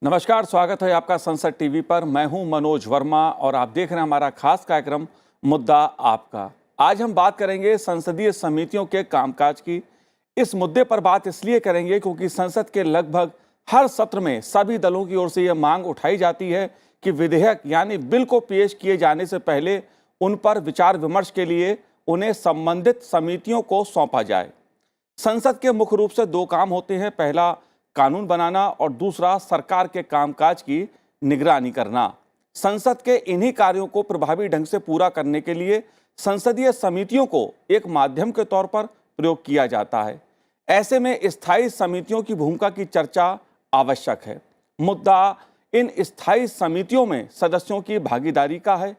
नमस्कार, स्वागत है आपका संसद टीवी पर। मैं हूं मनोज वर्मा और आप देख रहे हैं हमारा खास कार्यक्रम मुद्दा आपका। आज हम बात करेंगे संसदीय समितियों के कामकाज की। इस मुद्दे पर बात इसलिए करेंगे क्योंकि संसद के लगभग हर सत्र में सभी दलों की ओर से यह मांग उठाई जाती है कि विधेयक यानी बिल को पेश किए जाने से पहले उन पर विचार विमर्श के लिए उन्हें संबंधित समितियों को सौंपा जाए। संसद के मुख्य रूप से दो काम होते हैं, पहला कानून बनाना और दूसरा सरकार के कामकाज की निगरानी करना। संसद के इन्हीं कार्यों को प्रभावी ढंग से पूरा करने के लिए संसदीय समितियों को एक माध्यम के तौर पर प्रयोग किया जाता है। ऐसे में स्थायी समितियों की भूमिका की चर्चा आवश्यक है। मुद्दा इन स्थायी समितियों में सदस्यों की भागीदारी का है,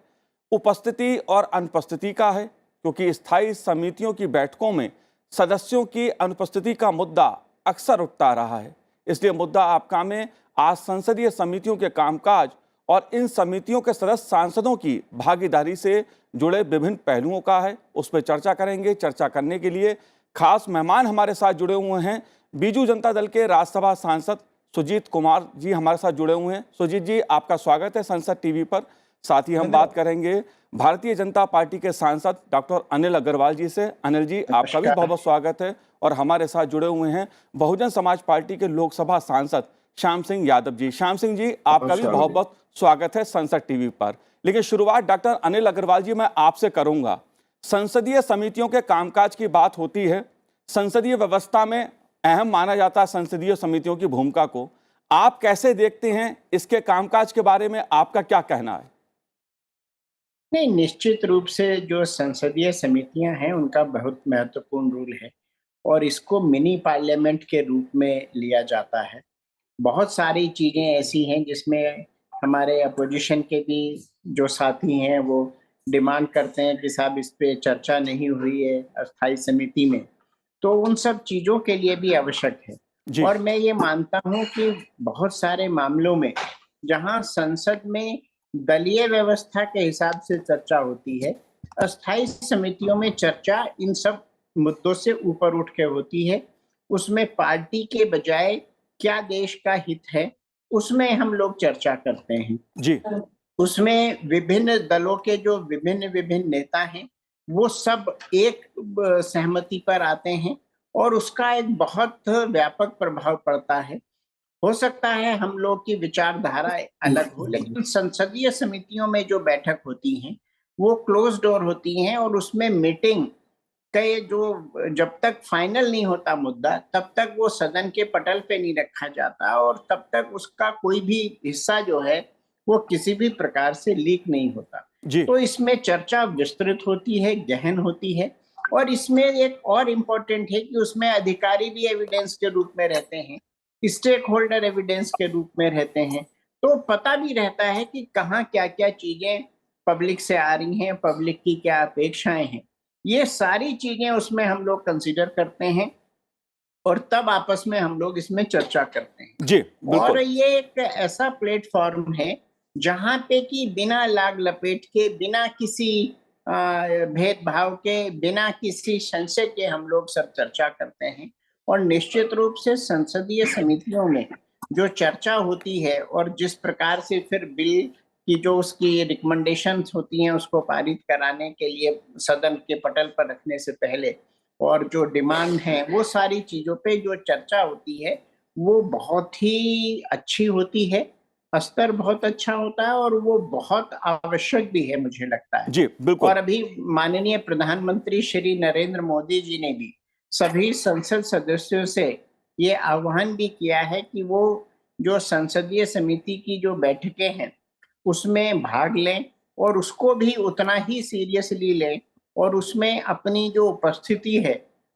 उपस्थिति और अनुपस्थिति का है, क्योंकि स्थायी समितियों की बैठकों में सदस्यों की अनुपस्थिति का मुद्दा अक्सर उठता रहा है। इसलिए मुद्दा आपका में आज संसदीय समितियों के कामकाज और इन समितियों के सदस्य सांसदों की भागीदारी से जुड़े विभिन्न पहलुओं का है, उस पर चर्चा करेंगे। चर्चा करने के लिए खास मेहमान हमारे साथ जुड़े हुए हैं। बीजू जनता दल के राज्यसभा सांसद सुजीत कुमार जी हमारे साथ जुड़े हुए हैं। सुजीत जी, आपका स्वागत है संसद टीवी पर। साथ ही हम बात करेंगे भारतीय जनता पार्टी के सांसद डॉक्टर अनिल अग्रवाल जी से। अनिल जी, आपका भी बहुत बहुत स्वागत है। और हमारे साथ जुड़े हुए हैं बहुजन समाज पार्टी के लोकसभा सांसद श्याम सिंह यादव जी। श्याम सिंह जी, आपका भी बहुत बहुत स्वागत है संसद टीवी पर। लेकिन शुरुआत डॉक्टर अनिल अग्रवाल जी मैं आपसे करूंगा। संसदीय समितियों के कामकाज की बात होती है, संसदीय व्यवस्था में अहम माना जाता है संसदीय समितियों की भूमिका को। आप कैसे देखते हैं, इसके कामकाज के बारे में आपका क्या कहना है? नहीं, निश्चित रूप से जो संसदीय समितियां हैं उनका बहुत महत्वपूर्ण रोल है और इसको मिनी पार्लियामेंट के रूप में लिया जाता है। बहुत सारी चीजें ऐसी हैं जिसमें हमारे अपोजिशन के भी जो साथी हैं वो डिमांड करते हैं कि साहब इस पे चर्चा नहीं हुई है अस्थायी समिति में, तो उन सब चीजों के लिए भी आवश्यक है। जी और मैं ये मानता हूँ कि बहुत सारे मामलों में जहाँ संसद में दलीय व्यवस्था के हिसाब से चर्चा होती है, अस्थायी समितियों में चर्चा इन सब मुद्दों से ऊपर उठ के होती है। उसमें पार्टी के बजाय क्या देश का हित है, उसमें हम लोग चर्चा करते हैं। जी उसमें विभिन्न दलों के जो विभिन्न नेता हैं, वो सब एक सहमति पर आते हैं और उसका एक बहुत व्यापक प्रभाव पड़ता है। हो सकता है हम लोग की विचारधारा अलग हो, लेकिन संसदीय समितियों में जो बैठक होती हैं, वो क्लोज़ डोर होती हैं और उसमें मीटिंग के जो जब तक फाइनल नहीं होता मुद्दा, तब तक वो सदन के पटल पे नहीं रखा जाता और तब तक उसका कोई भी हिस्सा जो है, वो किसी भी प्रकार से लीक नहीं होता। जी तो इसमें चर्चा विस्तृत होती है, गहन होती है और इसमें एक और इम्पोर्टेंट है कि उसमें अधिकारी भी एविडेंस के रूप में रहते हैं, स्टेक होल्डर एविडेंस के रूप में रहते हैं। तो पता भी रहता है कि कहाँ क्या-क्या चीज़ें पब्लिक से आ रही हैं, पब्लिक की क्या अपेक्षाएँ हैं। ये सारी चीज़ें उसमें हम लोग कंसीडर करते हैं और तब आपस में हम लोग इसमें चर्चा करते हैं। जी और बिल्कुल। ये एक ऐसा प्लेटफ़ॉर्म है, जहाँ पे कि बिना लाग लपेट के, बिना किसी भेदभाव के, बिना किसी संशय के हम लोग सब चर्चा करते हैं और निश्चित रूप से संसदीय समितियों में जो चर्चा होती है और जिस प्रकार से फिर बिल की जो उसकी रिकमेंडेशंस होती हैं, उसको पारित कराने के लिए सदन के पटल पर रखने से पहले और जो डिमांड है, वो सारी चीज़ों पे जो चर्चा होती है, वो बहुत ही अच्छी होती है, स्तर बहुत अच्छा होता है और वो बहुत आवश्यक भी है मुझे लगता है। जी बिल्कुल। और अभी माननीय प्रधानमंत्री श्री नरेंद्र मोदी जी ने भी सभी संसद सदस्यों से ये आह्वान भी किया है कि वो जो संसदीय समिति की जो बैठकें हैं, उसमें भाग लें और उसको भी उतना ही सीरियसली लें और उसमें अपनी जो उपस्थिति है,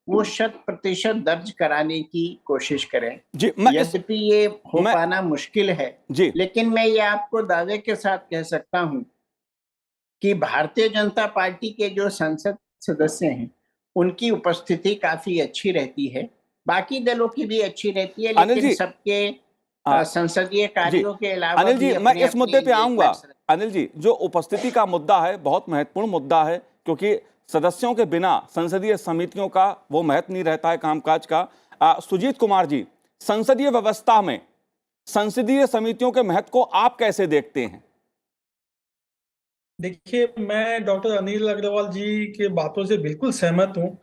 वो 100% दर्ज कराने की कोशिश करें। जी यद्यपि ये हो मैं पाना मुश्किल है, जी लेकिन मैं ये आपको दावे के साथ कह सकता हूँ कि भारतीय जनता पार्टी के जो संसद सदस्य हैं, उनकी उपस्थिति काफ़ी अच्छी रहती है। बाकी दलों की भी अच्छी रहती है, अनिल लेकिन जी सबके आ, संसदीय जी कार्यों के अलावा अनिल भी जी, मैं इस अपने-अपने मुद्दे पे आऊंगा। एंगेजमेंट्स। अनिल जी, जो उपस्थिति का मुद्दा है बहुत महत्वपूर्ण मुद्दा है, क्योंकि सदस्यों के बिना संसदीय समितियों का वो महत्व नहीं रहता है कामकाज का। सुजीत कुमार जी, संसदीय व्यवस्था में संसदीय समितियों के महत्व को आप कैसे देखते हैं? देखिए, मैं डॉक्टर अनिल अग्रवाल जी के बातों से बिल्कुल सहमत हूँ।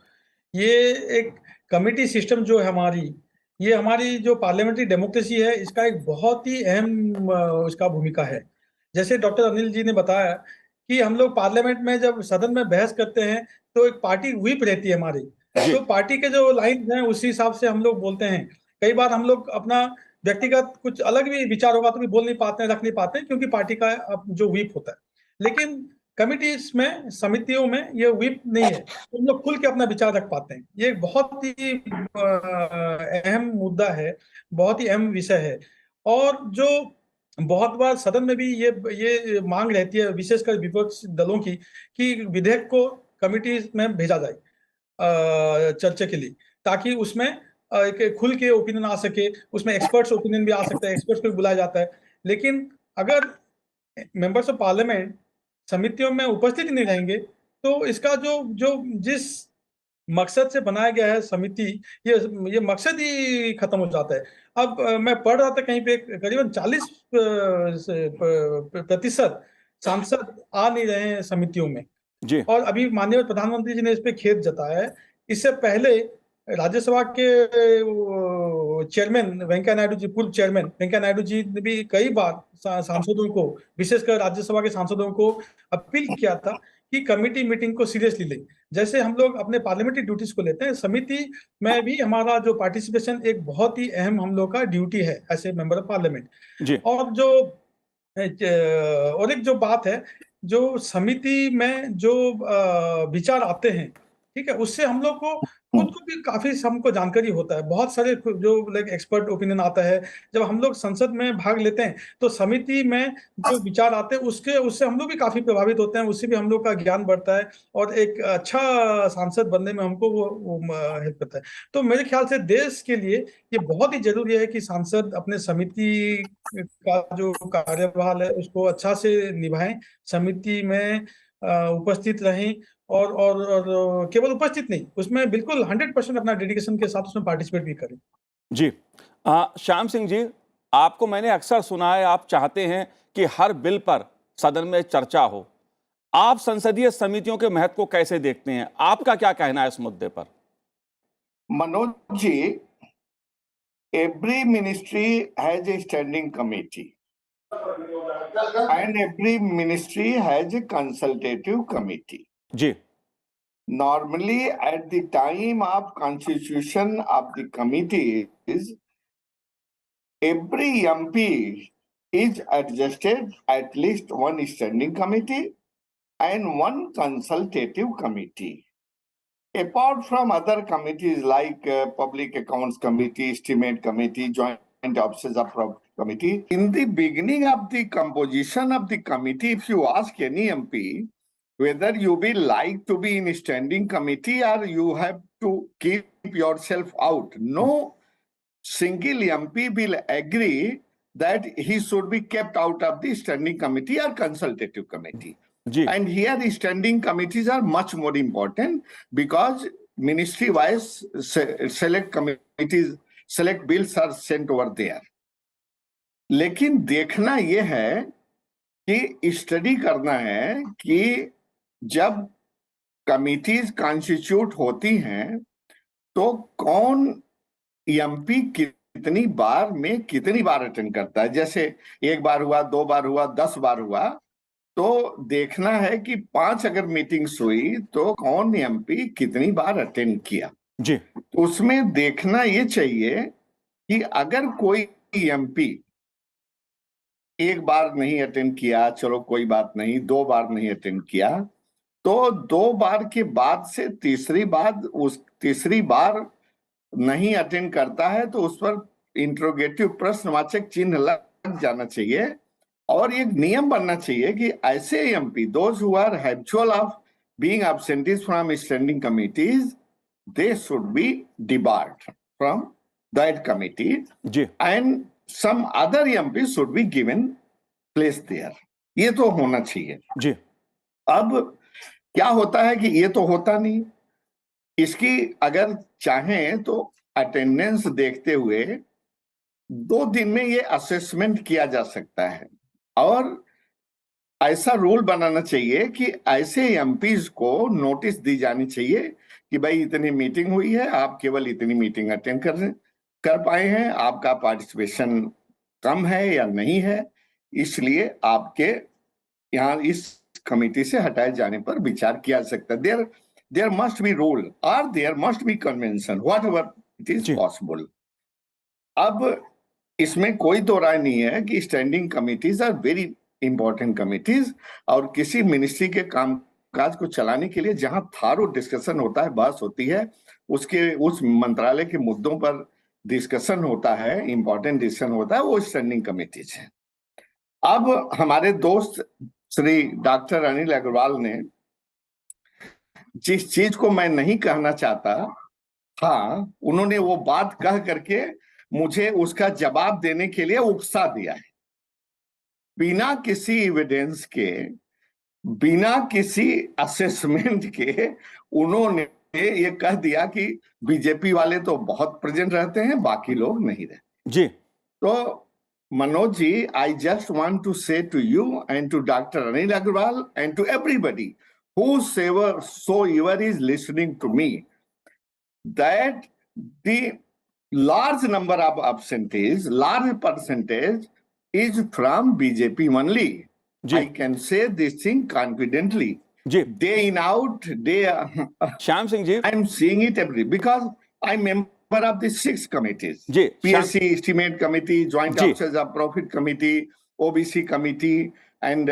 ये एक कमिटी सिस्टम जो है हमारी, ये हमारी जो पार्लियामेंट्री डेमोक्रेसी है, इसका एक बहुत ही अहम उसका भूमिका है। जैसे डॉक्टर अनिल जी ने बताया कि हम लोग पार्लियामेंट में जब सदन में बहस करते हैं, तो एक पार्टी व्हिप रहती है हमारी। जी। तो पार्टी के जो लाइन हैं, उसी हिसाब से हम लोग बोलते हैं। कई बार हम लोग अपना व्यक्तिगत कुछ अलग भी विचार होगा तो भी बोल नहीं पाते हैं, रख नहीं पाते हैं, क्योंकि पार्टी का जो व्हिप होता है। लेकिन कमिटीज में, समितियों में ये व्हिप नहीं है, तो हम लोग खुल के अपना विचार रख पाते हैं। ये एक बहुत ही अहम मुद्दा है, बहुत ही अहम विषय है। और जो बहुत बार सदन में भी ये मांग रहती है, विशेषकर विपक्ष दलों की, कि विधेयक को कमिटीज में भेजा जाए चर्चा के लिए, ताकि उसमें एक खुल के ओपिनियन आ सके। उसमें एक्सपर्ट्स ओपिनियन भी आ सकता है, एक्सपर्ट्स को भी बुलाया जाता है। लेकिन अगर मेंबर्स ऑफ पार्लियामेंट समितियों में उपस्थित नहीं रहेंगे, तो इसका जो जो जिस मकसद से बनाया गया है समिति, ये मकसद ही खत्म हो जाता है। अब मैं पढ़ रहा था कहीं पे, करीबन 40% सांसद आ नहीं रहे हैं समितियों में। जी। और अभी माननीय प्रधानमंत्री जी ने इस पे खेद जताया है। इससे पहले राज्यसभा के चेयरमैन वेंकैया नायडू जी, पूर्व चेयरमैन वेंकैया नायडू जी ने भी कई बार सांसदों को, विशेषकर राज्यसभा के सांसदों को अपील किया था कि कमेटी मीटिंग को सीरियसली लें। जैसे हम लोग अपने पार्लियामेंट्री ड्यूटीज को लेते हैं, समिति में भी हमारा जो पार्टिसिपेशन एक बहुत ही अहम हम लोग का ड्यूटी है as a member of parliament. जी। और एक जो बात है, जो समिति में जो विचार आते हैं, ठीक है, उससे हम लोग को खुद को भी काफी हमको जानकारी होता है। बहुत सारे जो लाइक एक्सपर्ट ओपिनियन आता है। जब हम लोग संसद में भाग लेते हैं, तो समिति में जो विचार आते हैं उससे हम लोग भी काफी प्रभावित होते हैं, उससे भी हम लोग का ज्ञान बढ़ता है और एक अच्छा सांसद बनने में हमको वो हेल्प करता है। तो मेरे ख्याल से देश के लिए ये बहुत ही जरूरी है कि सांसद अपने समिति का जो कार्यभार है उसको अच्छा से निभाएं, समिति में उपस्थित रहें, और केवल उपस्थित नहीं, उसमें बिल्कुल 100% अपना डेडिकेशन के साथ उसमें पार्टिसिपेट भी करें। जी। श्याम सिंह जी, आपको मैंने अक्सर सुना है, आप चाहते हैं कि हर बिल पर सदन में चर्चा हो। आप संसदीय समितियों के महत्व को कैसे देखते हैं? आपका क्या कहना है इस मुद्दे पर? Manoj ji, every ministry has a standing committee and every ministry has a consultative committee. Ji. Normally, at the time of constitution of the committees, every MP is adjusted at least one standing committee and one consultative committee. Apart from other committees like Public Accounts Committee, Estimate Committee, Joint Offices of Committee, in the beginning of the composition of the committee, if you ask any MP whether you will like to be in a standing committee or you have to keep yourself out, no single MP will agree that he should be kept out of the standing committee or consultative committee. Ji. And here the standing committees are much more important because ministry wise select committees, select bills are sent over there. लेकिन देखना यह है कि study करना है कि जब committees constitute होती हैं तो कौन एमपी कितनी बार में कितनी बार अटेंड करता है। जैसे एक बार हुआ, 2 बार हुआ, 10 बार हुआ, तो देखना है कि 5 अगर मीटिंग्स हुई तो कौन एमपी कितनी बार अटेंड किया। जी। उसमें देखना ये चाहिए कि अगर कोई एमपी एक बार नहीं अटेंड किया, चलो कोई बात नहीं, 2 बार नहीं अटेंड किया, तो 2 बार के बाद से तीसरी बार नहीं अटेंड करता है तो उस पर इंट्रोगेटिव प्रश्नवाचक चिन्ह लग जाना चाहिए। और एक नियम बनना चाहिए कि ऐसे MP, those who are habitual of being absentees from standing committees, they should be debarred from that committee and some other MP should be given place there. ये तो होना चाहिए जी। अब क्या होता है कि ये तो होता नहीं। इसकी अगर चाहें तो अटेंडेंस देखते हुए 2 दिन में ये असेसमेंट किया जा सकता है और ऐसा रूल बनाना चाहिए कि ऐसे एमपीज को नोटिस दी जानी चाहिए कि भाई इतनी मीटिंग हुई है, आप केवल इतनी मीटिंग अटेंड कर पाए हैं, आपका पार्टिसिपेशन कम है या नहीं है, इसलिए आपके यहाँ इस कमेटी से हटाए जाने पर विचार किया जा सकता है। देयर मस्ट बी रूल और there must be convention, whatever it is possible. अब इसमें कोई दो राय नहीं है कि standing committees are very important committees, और किसी मिनिस्ट्री के कामकाज को चलाने के लिए जहां थारो डिस्कशन होता है, बहस होती है, उस मंत्रालय के मुद्दों पर डिस्कशन होता है, इंपॉर्टेंट डिसीजन होता है, वो स्टैंडिंग कमिटीज है। अब हमारे दोस्त श्री डॉक्टर अनिल अग्रवाल ने जिस चीज को मैं नहीं कहना चाहता था, उन्होंने वो बात कह करके मुझे उसका जवाब देने के लिए उकसा दिया है। बिना किसी एविडेंस के, बिना किसी असेसमेंट के उन्होंने ये कह दिया कि बीजेपी वाले तो बहुत प्रेजेंट रहते हैं, बाकी लोग नहीं रहते जी। तो Manoj ji, I just want to say to you and to Dr. Anil Agarwal and to everybody whosoever is listening to me, that the large number of absentees, large percentage is from BJP only. Ji. I can say this thing confidently. Ji. Day in out, day. Shyam Singh ji, I'm seeing it every because I'm member of the 6 committees. Ji, PSC Estimate Committee, Joint ji. Officers of Profit Committee, OBC Committee and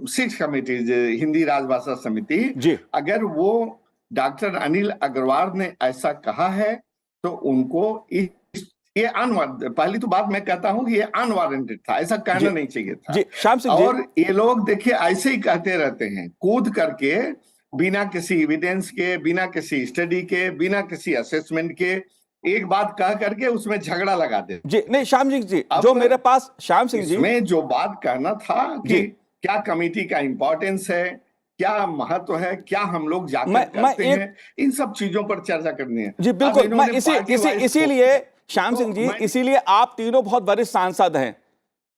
6 committees, Hindi राजभाषा समिति। जी। अगर वो doctor Anil Agarwal ने ऐसा कहा है तो उनको ये पहली तो बात मैं कहता हूं कि ये अनवारंटेड था, ऐसा कहना नहीं चाहिए था। जी, श्याम सिंह जी। और ये लोग देखिए ऐसे ही कहते रहते हैं, कूद करके, बिना किसी एविडेंस के, बिना किसी स्टडी के, बिना किसी असेसमेंट के एक बात कह करके उसमें झगड़ा लगा दे। जी नहीं श्याम सिंह जी, जो मेरे पास श्याम सिंह जी, इसमें जो बात कहना था कि क्या कमेटी का इंपॉर्टेंस है, क्या महत्व है, क्या हम लोग जाकर करते हैं, इन सब चीजों पर चर्चा करनी है। जी बिल्कुल, मैं इसीलिए श्याम सिंह जी, इसीलिए आप तीनों बहुत वरिष्ठ सांसद हैं,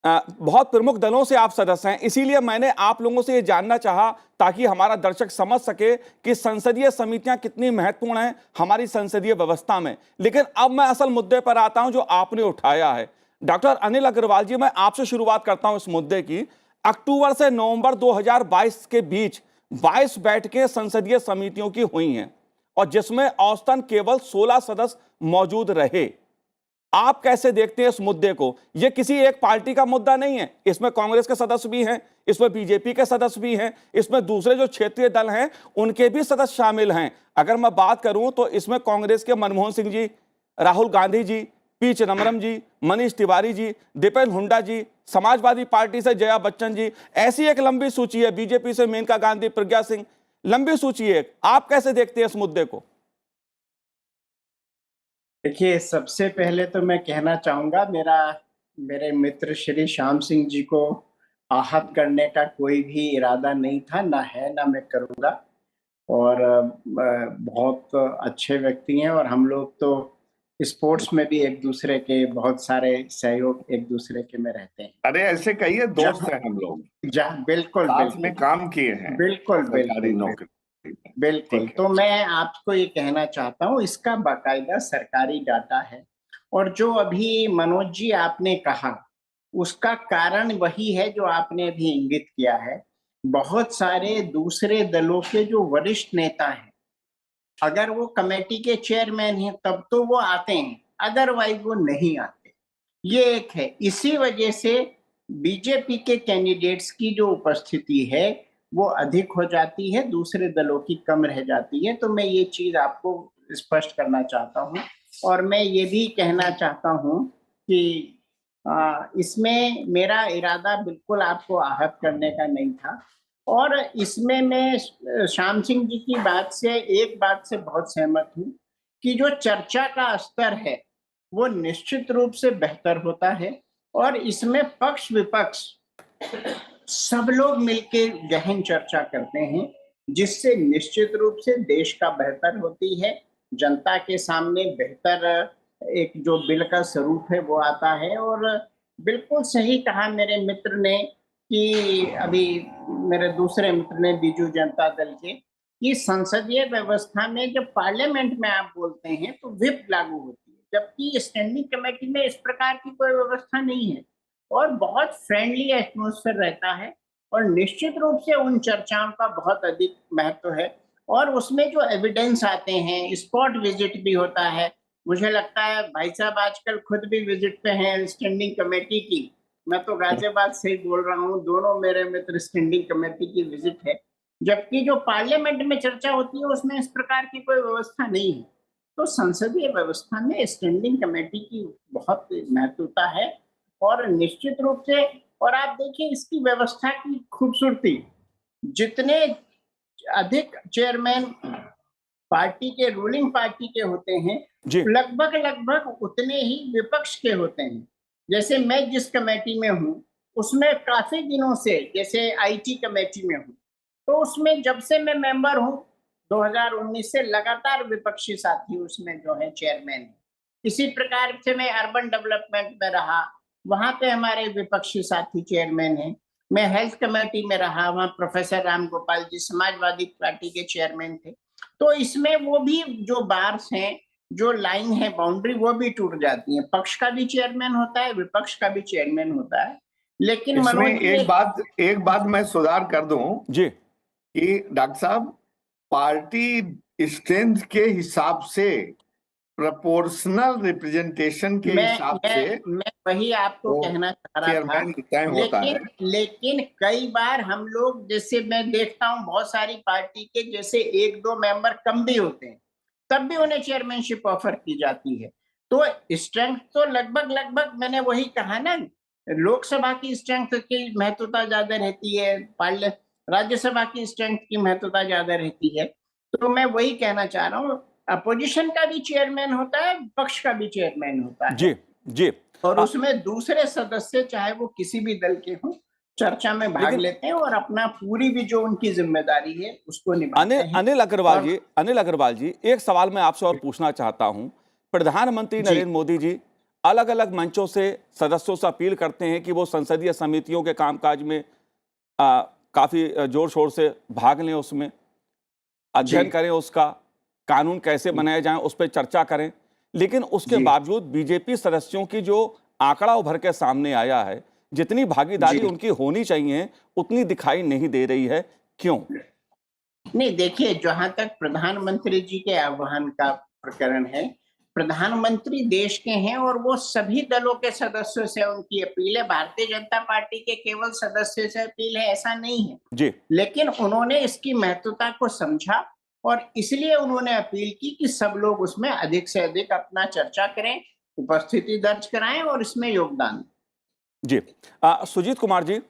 बहुत प्रमुख दलों से आप सदस्य हैं, इसीलिए मैंने आप लोगों से ये जानना चाहा ताकि हमारा दर्शक समझ सके कि संसदीय समितियां कितनी महत्वपूर्ण हैं हमारी संसदीय व्यवस्था में। लेकिन अब मैं असल मुद्दे पर आता हूं जो आपने उठाया है। डॉक्टर अनिल अग्रवाल जी, मैं आपसे शुरुआत करता हूं इस मुद्दे की। अक्टूबर से नवंबर 2022 के बीच 22 बैठकें संसदीय समितियों की हुई हैं और जिसमें औसतन केवल 16 सदस्य मौजूद रहे। आप कैसे देखते हैं इस मुद्दे को? यह किसी एक पार्टी का मुद्दा नहीं है, इसमें कांग्रेस के सदस्य भी हैं, इसमें बीजेपी के सदस्य भी हैं, इसमें दूसरे जो क्षेत्रीय दल हैं उनके भी सदस्य शामिल हैं। अगर मैं बात करूं तो इसमें कांग्रेस के मनमोहन सिंह जी, राहुल गांधी जी, पी चिदम्बरम जी, मनीष तिवारी जी, दीपेन हुड्डा जी, समाजवादी पार्टी से जया बच्चन जी, ऐसी एक लंबी सूची है, बीजेपी से मेनका गांधी, प्रज्ञा सिंह, लंबी सूची है। आप कैसे देखते हैं इस मुद्दे को? देखिए, सबसे पहले तो मैं कहना चाहूंगा, मेरे मित्र श्री श्याम सिंह जी को आहत करने का कोई भी इरादा नहीं था, ना है, ना मैं करूंगा। और बहुत अच्छे व्यक्ति हैं और हम लोग तो स्पोर्ट्स में भी एक दूसरे के बहुत सारे सहयोग एक दूसरे के में रहते हैं। अरे ऐसे कहिए, दोस्त हैं हम लोग, बिल्कुल साथ में काम किए हैं, बिल्कुल। तो मैं आपको ये कहना चाहता हूँ, इसका बाकायदा सरकारी डाटा है और जो अभी मनोज जी आपने कहा उसका कारण वही है जो आपने अभी इंगित किया है। बहुत सारे दूसरे दलों के जो वरिष्ठ नेता हैं, अगर वो कमेटी के चेयरमैन हैं तब तो वो आते हैं, अदरवाइज वो नहीं आते। ये एक है। इसी वजह से बीजेपी के कैंडिडेट्स की जो उपस्थिति है वो अधिक हो जाती है, दूसरे दलों की कम रह जाती है। तो मैं ये चीज आपको स्पष्ट करना चाहता हूँ और मैं ये भी कहना चाहता हूँ कि इसमें मेरा इरादा बिल्कुल आपको आहत करने का नहीं था। और इसमें मैं श्याम सिंह जी की बात से, एक बात से बहुत सहमत हूँ कि जो चर्चा का स्तर है वो निश्चित रूप से बेहतर होता है और इसमें पक्ष विपक्ष सब लोग मिलके गहन चर्चा करते हैं, जिससे निश्चित रूप से देश का बेहतर होती है, जनता के सामने बेहतर एक जो बिल का स्वरूप है वो आता है। और बिल्कुल सही कहा मेरे मित्र ने कि अभी मेरे दूसरे मित्र ने बीजू जनता दल के, कि संसदीय व्यवस्था में जब पार्लियामेंट में आप बोलते हैं तो व्हिप लागू होती है, जबकि स्टैंडिंग कमेटी में इस प्रकार की कोई व्यवस्था नहीं है और बहुत फ्रेंडली एटमॉस्फेयर रहता है और निश्चित रूप से उन चर्चाओं का बहुत अधिक महत्व है। और उसमें जो एविडेंस आते हैं, स्पॉट विजिट भी होता है। मुझे लगता है भाई साहब आजकल खुद भी विजिट पे हैं स्टैंडिंग कमेटी की। मैं तो गाजियाबाद से ही बोल रहा हूँ, दोनों मेरे मित्र स्टैंडिंग कमेटी की विजिट है, जबकि जो पार्लियामेंट में चर्चा होती है उसमें इस प्रकार की कोई व्यवस्था नहीं है। तो संसदीय व्यवस्था में स्टैंडिंग कमेटी की बहुत महत्वता है और निश्चित रूप से। और आप देखिए इसकी व्यवस्था की खूबसूरती, जितने अधिक चेयरमैन पार्टी के, रूलिंग पार्टी के होते हैं, जी लगभग लगभग उतने ही विपक्ष के होते हैं। जैसे मैं जिस कमेटी में हूँ उसमें काफी दिनों से, जैसे आईटी कमेटी में हूँ, तो उसमें जब से मैं मेंबर हूँ 2019 से लगातार विपक्षी साथी उसमें जो है चेयरमैन है। इसी प्रकार से मैं अर्बन डेवलपमेंट में रहा, वहां पे हमारे विपक्षी साथी चेयरमैन हैं। मैं हेल्थ कमेटी में रहा, वहां प्रोफेसर राम गोपाल जी समाजवादी पार्टी के चेयरमैन थे। तो इसमें वो भी जो बार्स हैं, जो लाइन है, बाउंड्री, वो भी टूट जाती है। पक्ष का भी चेयरमैन होता है, विपक्ष का भी चेयरमैन होता है। लेकिन इसमें मनोज जी एक बात मैं सुधार कर दूं जी कि डॉक्टर साहब, पार्टी स्ट्रेंथ के हिसाब से, प्रोपोर्शनल रिप्रेजेंटेशन के हिसाब से मैं वही आपको वो कहना चाह रहा था। चेयरमैन तय होता है। लेकिन कई बार हम लोग, जैसे मैं देखता हूँ बहुत सारी पार्टी के जैसे एक दो मेंबर कम भी होते हैं, तब भी उन्हें चेयरमैनशिप ऑफर की जाती है। तो स्ट्रेंथ तो लगभग लगभग मैंने वही कहा ना, लोकसभा की स्ट्रेंथ की महत्वता ज्यादा रहती है, राज्यसभा की स्ट्रेंथ की महत्वता ज्यादा रहती है। तो मैं वही कहना चाह रहा हूँ, अपोजिशन का भी चेयरमैन होता है, पक्ष का भी चेयरमैन होता है। जी जी और उसमें दूसरे सदस्य चाहे वो किसी भी दल के हों, चर्चा में भाग लेकिन लेते हैं और अपना पूरी भी जो उनकी जिम्मेदारी है उसको निभाते अनिल हैं। अनिल अग्रवाल जी, एक सवाल मैं आपसे और पूछना चाहता हूं। प्रधानमंत्री जी। नरेंद्र मोदी जी अलग अलग मंचों से सदस्यों से अपील करते हैं कि वो संसदीय समितियों के कामकाज में काफी जोर शोर से भाग लें, उसमें अध्ययन करें, उसका कानून कैसे बनाए जाएं उस पर चर्चा करें। लेकिन उसके जी। बावजूद बीजेपी सदस्यों की जो आंकड़ा उभर के सामने आया है, जितनी भागीदारी जी। उनकी होनी चाहिए उतनी दिखाई नहीं दे रही है। क्यों? नहीं, देखिए, जहां तक प्रधानमंत्री जी के आह्वान का प्रकरण है, प्रधानमंत्री देश के हैं और वो सभी दलों के सदस्यों से उनकी अपील है। भारतीय जनता पार्टी के केवल सदस्य से अपील है ऐसा नहीं है, जी लेकिन उन्होंने इसकी महत्वता को समझा और इसलिए उन्होंने अपील की कि सब लोग उसमें अधिक से अधिक अपना चर्चा करें, उपस्थिति दर्ज कराएं और इसमें योगदान दें। जी सुजीत कुमार जी,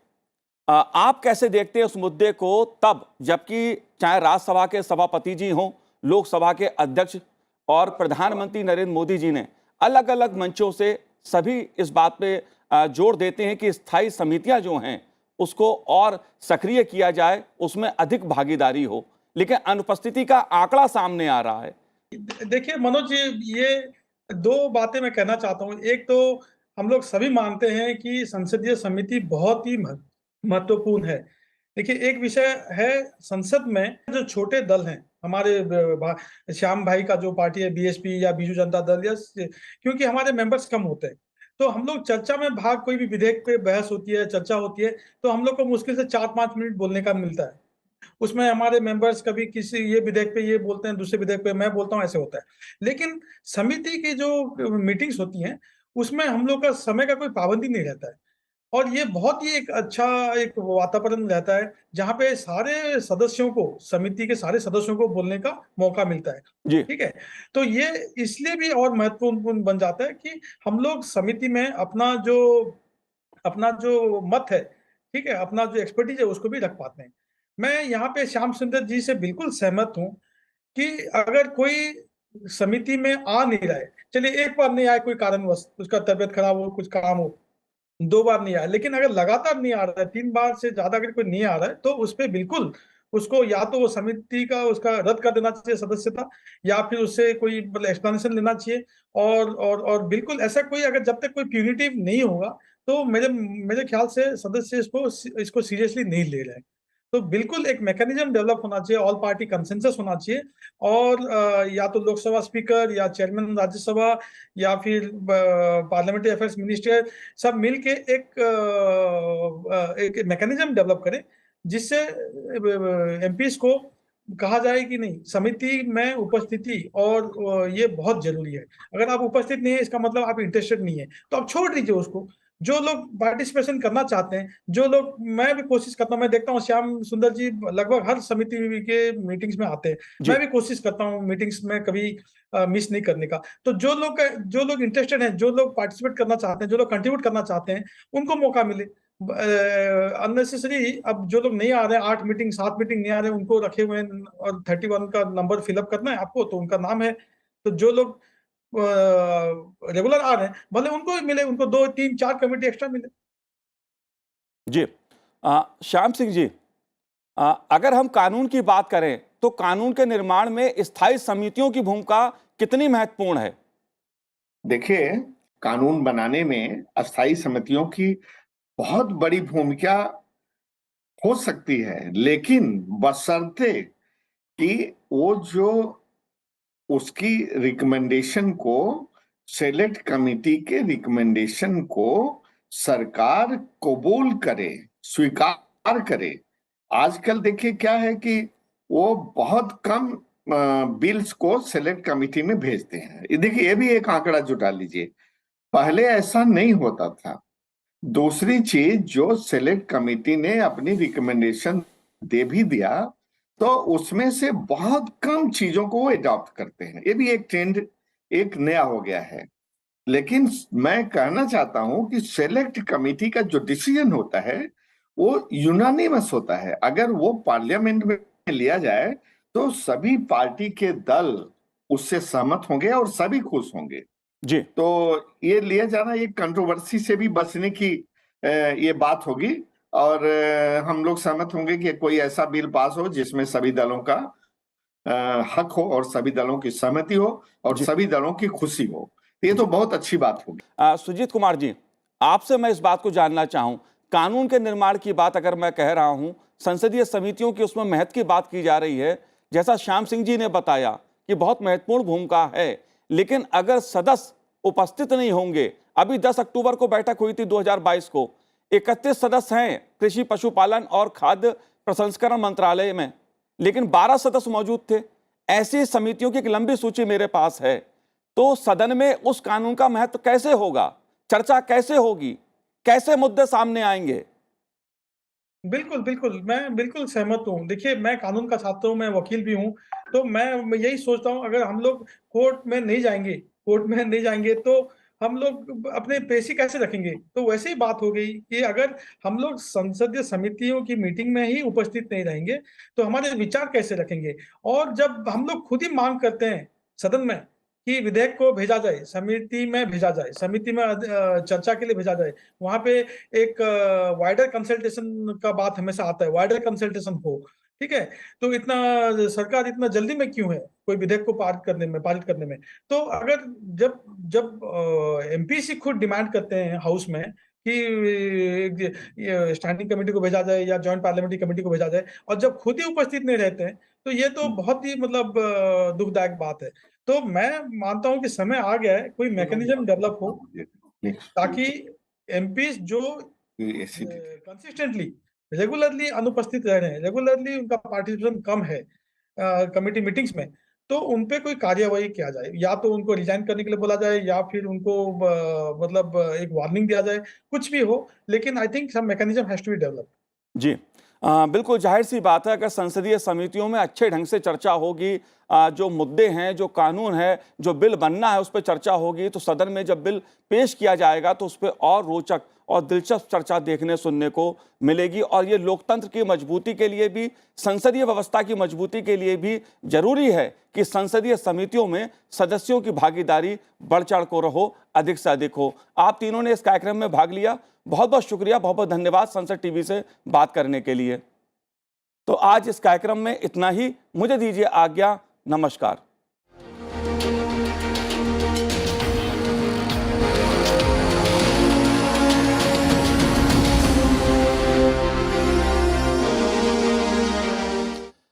आप कैसे देखते हैं उस मुद्दे को, तब जबकि चाहे राज्यसभा के सभापति जी हों, लोकसभा के अध्यक्ष और प्रधानमंत्री नरेंद्र मोदी जी ने अलग अलग मंचों से सभी इस बात पे जोर देते हैं कि स्थायी समितियां जो हैं उसको और सक्रिय किया जाए, उसमें अधिक भागीदारी हो, लेकिन अनुपस्थिति का आंकड़ा सामने आ रहा है। देखिए मनोज जी, ये दो बातें मैं कहना चाहता हूँ। एक तो हम लोग सभी मानते हैं कि संसदीय समिति बहुत ही महत्वपूर्ण है। देखिए, एक विषय है संसद में जो छोटे दल हैं, हमारे श्याम भाई का जो पार्टी है बीएसपी या बीजू जनता दल, या क्योंकि हमारे मेंबर्स कम होते हैं, तो हम लोग चर्चा में भाग, कोई भी विधेयक पे बहस होती है, चर्चा होती है, तो हम लोग को मुश्किल से 4-5 मिनट बोलने का मिलता है। उसमें हमारे मेंबर्स कभी किसी ये विधेयक पे ये बोलते हैं, दूसरे विधेयक पे मैं बोलता हूँ, ऐसे होता है। लेकिन समिति की जो मीटिंग्स होती हैं उसमें हम लोग का समय का कोई पाबंदी नहीं रहता है और ये बहुत ही एक अच्छा एक वातावरण रहता है जहाँ पे सारे सदस्यों को, समिति के सारे सदस्यों को बोलने का मौका मिलता है। जी ठीक है, तो ये इसलिए भी और महत्वपूर्ण बन जाता है कि हम लोग समिति में अपना जो मत है, ठीक है, अपना जो एक्सपर्टीज है उसको भी रख पाते हैं। मैं यहाँ पे श्याम सुंदर जी से बिल्कुल सहमत हूँ कि अगर कोई समिति में आ नहीं रहा है, चलिए एक बार नहीं आए कोई कारणवश, उसका तबियत खराब हो, कुछ काम हो, 2 बार नहीं आया, लेकिन अगर लगातार नहीं आ रहा है, 3 बार से ज्यादा अगर कोई नहीं आ रहा है, तो उस पर बिल्कुल उसको या तो वो समिति का उसका रद्द कर देना चाहिए सदस्यता, या फिर उससे कोई मतलब एक्सप्लेनेशन लेना चाहिए। और बिल्कुल ऐसा कोई, अगर जब तक कोई प्यूनिटिव नहीं होगा तो मेरे मेरे ख्याल से सदस्य इसको सीरियसली नहीं ले रहे हैं। तो बिल्कुल एक मैकेनिज्म डेवलप होना चाहिए, ऑल पार्टी कंसेंसस होना चाहिए, और या तो लोकसभा स्पीकर या चेयरमैन राज्यसभा या फिर पार्लियामेंट्री अफेयर्स मिनिस्टर सब मिलके एक मैकेनिज्म डेवलप करें, जिससे एमपीज को कहा जाए कि नहीं, समिति में उपस्थिति और ये बहुत जरूरी है। अगर आप उपस्थित नहीं है, इसका मतलब आप इंटरेस्टेड नहीं है, तो आप छोड़ दीजिए उसको। जो लोग पार्टिसिपेशन करना चाहते हैं, जो लोग, मैं भी कोशिश करता हूँ, मैं देखता हूँ श्याम सुंदर जी लगभग हर समिति के मीटिंग्स में आते हैं, मैं भी कोशिश करता हूँ मीटिंग्स में कभी मिस नहीं करने का। तो जो लोग इंटरेस्टेड हैं, जो लोग पार्टिसिपेट करना चाहते हैं, जो लोग कंट्रीब्यूट करना चाहते हैं, उनको मौका मिले। अननेसेसरी अब जो लोग नहीं आ रहे हैं, 8 मीटिंग 7 मीटिंग नहीं आ रहे हैं, उनको रखे हुए हैं, और 31 का नंबर फिलअप करना है आपको, तो उनका नाम है। तो जो लोग रेगुलर आ रहे हैं, भले उनको भी मिले, उनको 2 3 4 कमेटी एक्स्ट्रा मिले। जी श्याम सिंह जी, अगर हम कानून की बात करें तो कानून के निर्माण में स्थायी समितियों की भूमिका कितनी महत्वपूर्ण है? देखिए, कानून बनाने में अस्थायी समितियों की बहुत बड़ी भूमिका हो सकती है, लेकिन बशर्ते कि वो जो उसकी रिकमेंडेशन को, सेलेक्ट कमिटी के रिकमेंडेशन को सरकार कबूल करे, स्वीकार करे। आजकल देखिए क्या है कि वो बहुत कम बिल्स को सेलेक्ट कमिटी में भेजते हैं। देखिए, ये भी एक आंकड़ा जुटा लीजिए, पहले ऐसा नहीं होता था। दूसरी चीज, जो सेलेक्ट कमिटी ने अपनी रिकमेंडेशन दे भी दिया, तो उसमें से बहुत कम चीजों को वो अडॉप्ट करते हैं। ये भी एक ट्रेंड, एक नया हो गया है। लेकिन मैं कहना चाहता हूं कि सेलेक्ट कमिटी का जो डिसीजन होता है वो यूनानिमस होता है। अगर वो पार्लियामेंट में लिया जाए तो सभी पार्टी के दल उससे सहमत होंगे और सभी खुश होंगे। जी, तो ये लिया जाना, ये कंट्रोवर्सी से भी बचने की ये बात होगी, और हम लोग सहमत होंगे कि कोई ऐसा बिल पास हो जिसमें सभी दलों का हक हो और सभी दलों की सहमति हो और जी। सभी दलों की खुशी हो। ये तो बहुत अच्छी बात होगी। सुजीत कुमार जी, आपसे मैं इस बात को जानना चाहूं, कानून के निर्माण की बात अगर मैं कह रहा हूं, संसदीय समितियों की उसमें महत्व की बात की जा रही है, जैसा श्याम सिंह जी ने बताया कि बहुत महत्वपूर्ण भूमिका है, लेकिन अगर सदस्य उपस्थित नहीं होंगे, अभी 10 अक्टूबर को बैठक हुई थी 2022 को, 31 सदस्य हैं कृषि पशुपालन और खाद्य प्रसंस्करण मंत्रालय में, लेकिन 12 सदस्य मौजूद थे। ऐसी समितियों की एक लंबी सूची मेरे पास है। तो सदन में उस कानून का महत्व कैसे होगा, चर्चा कैसे होगी, कैसे मुद्दे सामने आएंगे? बिल्कुल, बिल्कुल, मैं बिल्कुल सहमत हूँ। देखिए, मैं कानून का छात्र हूँ, मैं वकील भी हूँ, तो मैं यही सोचता हूँ, अगर हम लोग कोर्ट में नहीं जाएँगे तो हम लोग अपने पेशी कैसे रखेंगे? तो वैसे ही बात हो गई कि अगर हम लोग संसदीय समितियों की मीटिंग में ही उपस्थित नहीं रहेंगे, तो हमारे विचार कैसे रखेंगे? और जब हम लोग खुद ही माँग करते हैं सदन में कि विधेयक को भेजा जाए, समिति में भेजा जाए, समिति में चर्चा के लिए भेजा जाए, वहाँ पे एक वाइडर कंसल्टेशन का बात हमेशा आता है, वाइडर कंसल्टेशन हो, ठीक है? तो इतना सरकार इतना जल्दी में क्यों है कोई विधेयक को पारित करने में? तो अगर जब जब एमपीसी खुद डिमांड करते हैं हाउस में कि ये स्टैंडिंग कमेटी को भेजा जाए या जॉइंट पार्लियामेंट्री कमेटी को भेजा जाए, और जब खुद ही उपस्थित नहीं रहते हैं, तो ये तो बहुत ही मतलब दुखदायक बात है। तो मैं मानता हूँ कि समय आ गया है, कोई मैकेनिज्म डेवलप हो ताकि एमपीज जो कंसिस्टेंटली रेगुलरली अनुपस्थित रह रहे हैं, रेगुलरली उनका पार्टिसिपेशन कम है कमेटी मीटिंग्स में, तो उन पे कोई कार्यवाही किया जाए, या तो उनको रिजाइन करने के लिए बोला जाए, या फिर उनको मतलब एक वार्निंग दिया जाए, कुछ भी हो, लेकिन I think some mechanism has to be developed. जी, बिल्कुल जाहिर सी बात है, अगर संसदीय समितियों में अच्छे ढंग से चर्चा होगी, जो मुद्दे हैं, जो कानून है, जो बिल बनना है, उस पर चर्चा होगी, तो सदन में जब बिल पेश किया जाएगा तो उस पर और रोचक और दिलचस्प चर्चा देखने सुनने को मिलेगी, और ये लोकतंत्र की मजबूती के लिए भी, संसदीय व्यवस्था की मजबूती के लिए भी जरूरी है कि संसदीय समितियों में सदस्यों की भागीदारी बढ़ चढ़ को रहो, अधिक से अधिक हो। आप तीनों ने इस कार्यक्रम में भाग लिया, बहुत बहुत शुक्रिया, बहुत बहुत धन्यवाद संसद टीवी से बात करने के लिए। तो आज इस कार्यक्रम में इतना ही। मुझे दीजिए आज्ञा। नमस्कार।